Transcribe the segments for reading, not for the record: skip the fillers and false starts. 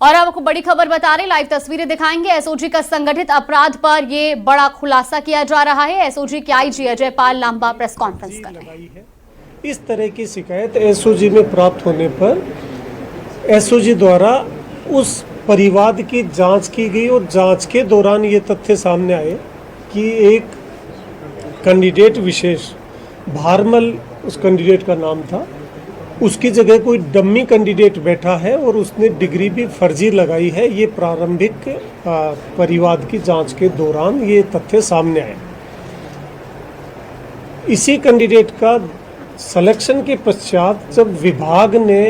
और अब आपको बड़ी खबर बता रहे, लाइव तस्वीरें दिखाएंगे। एसओजी का संगठित अपराध पर ये बड़ा खुलासा किया जा रहा है। एसओजी के IG Ajay Pal Lamba press conference कर रहे हैं। इस तरह की शिकायत एसओजी में प्राप्त होने पर एसओजी द्वारा उस परिवाद की जांच की गई और जांच के दौरान ये तथ्य सामने आए कि एक कैंडिडेट विशेष भारमल उस कैंडिडेट का नाम था, उसकी जगह कोई डम्मी कैंडिडेट बैठा है और उसने डिग्री भी फर्जी लगाई है। ये प्रारंभिक परिवाद की जांच के दौरान ये तथ्य सामने आए। इसी कैंडिडेट का सिलेक्शन के पश्चात जब विभाग ने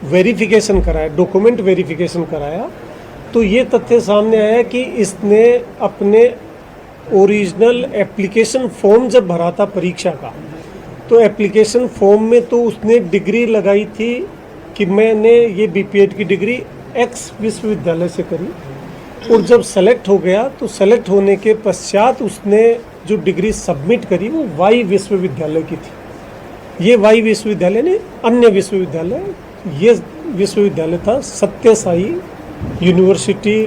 वेरिफिकेशन कराया, डॉक्यूमेंट वेरिफिकेशन कराया, तो ये तथ्य सामने आया कि इसने अपने ओरिजिनल एप्लीकेशन फॉर्म जब भरा था परीक्षा का, तो एप्लीकेशन फॉर्म में तो उसने डिग्री लगाई थी कि मैंने ये बीपीएड की डिग्री एक्स विश्वविद्यालय से करी, और जब सेलेक्ट हो गया तो सेलेक्ट होने के पश्चात उसने जो डिग्री सबमिट करी वो वाई विश्वविद्यालय की थी। ये वाई विश्वविद्यालय ने अन्य विश्वविद्यालय, ये विश्वविद्यालय था सत्य Sai university,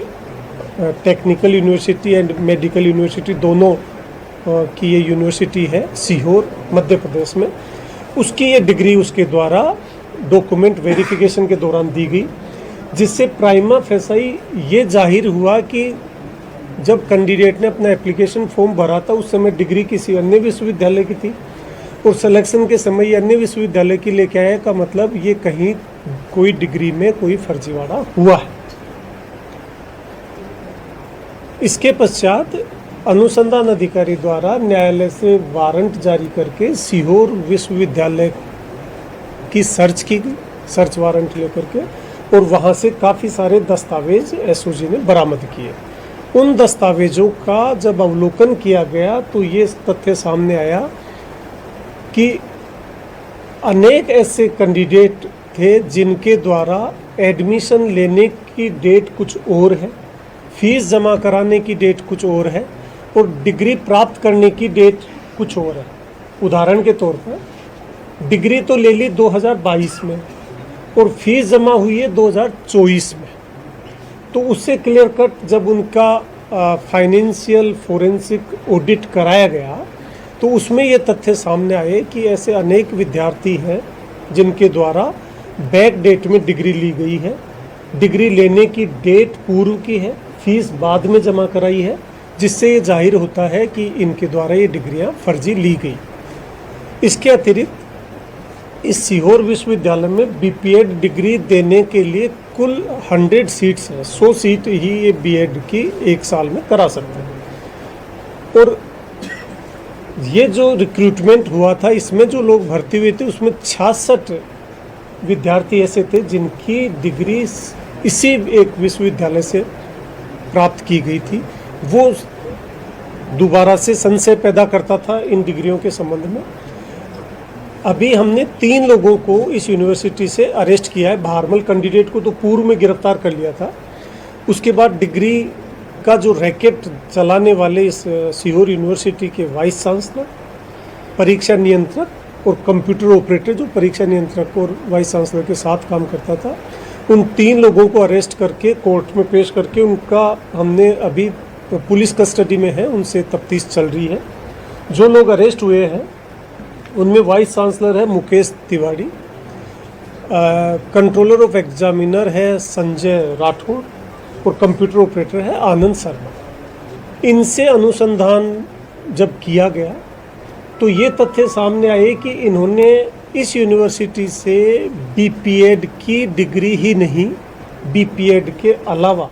technical university and medical university, दोनों की ये यूनिवर्सिटी है सीहोर मध्य प्रदेश में। उसकी ये डिग्री उसके द्वारा डॉक्यूमेंट वेरिफिकेशन के दौरान दी गई, जिससे प्राइमा फेसाई ये जाहिर हुआ कि जब कैंडिडेट ने अपना एप्लीकेशन फॉर्म भरा था उस समय डिग्री किसी अन्य विश्वविद्यालय की थी और सिलेक्शन के समय ये अन्य विश्वविद्यालय की लेके आया, का मतलब ये कहीं कोई डिग्री में कोई फर्जीवाड़ा हुआ है। इसके पश्चात अनुसंधान अधिकारी द्वारा न्यायालय से वारंट जारी करके सीहोर विश्वविद्यालय की सर्च की गई, सर्च वारंट लेकर के, और वहाँ से काफ़ी सारे दस्तावेज एसओजी ने बरामद किए। उन दस्तावेजों का जब अवलोकन किया गया तो ये तथ्य सामने आया कि अनेक ऐसे कैंडिडेट थे जिनके द्वारा एडमिशन लेने की डेट कुछ और है, फीस जमा कराने की डेट कुछ और है और डिग्री प्राप्त करने की डेट कुछ और है। उदाहरण के तौर पर डिग्री तो ले ली 2022 में और फीस जमा हुई है 2024 में, तो उससे क्लियर कट जब उनका फाइनेंशियल फोरेंसिक ऑडिट कराया गया तो उसमें ये तथ्य सामने आए कि ऐसे अनेक विद्यार्थी हैं जिनके द्वारा बैक डेट में डिग्री ली गई है, डिग्री लेने की डेट पूर्व की है, फीस बाद में जमा कराई है, जिससे ये जाहिर होता है कि इनके द्वारा ये डिग्रियां फर्जी ली गई। इसके अतिरिक्त इस सीहोर विश्वविद्यालय में बीपीएड डिग्री देने के लिए कुल 100 सीट्स हैं, 100 सीट ही ये बीएड की एक साल में करा सकते हैं। और ये जो रिक्रूटमेंट हुआ था इसमें जो लोग भर्ती हुए थे उसमें 66 विद्यार्थी ऐसे थे जिनकी डिग्री इसी एक विश्वविद्यालय से प्राप्त की गई थी। वो दोबारा से संशय पैदा करता था इन डिग्रियों के संबंध में। अभी हमने 3 लोगों को इस यूनिवर्सिटी से अरेस्ट किया है। भारमल कैंडिडेट को तो पूर्व में गिरफ्तार कर लिया था, उसके बाद डिग्री का जो रैकेट चलाने वाले इस सीहोर यूनिवर्सिटी के वाइस चांसलर, परीक्षा नियंत्रक और कंप्यूटर ऑपरेटर जो परीक्षा नियंत्रक और वाइस चांसलर के साथ काम करता था, उन 3 लोगों को अरेस्ट करके कोर्ट में पेश करके उनका हमने अभी पुलिस कस्टडी में है, उनसे तफ्तीश चल रही है। जो लोग अरेस्ट हुए हैं उनमें वाइस चांसलर है Mukesh Tiwari, controller of examiner है संजय राठौड़ और कंप्यूटर ऑपरेटर है आनंद शर्मा। इनसे अनुसंधान जब किया गया तो ये तथ्य सामने आए कि इन्होंने इस यूनिवर्सिटी से बीपीएड की डिग्री ही नहीं, बीपीएड के अलावा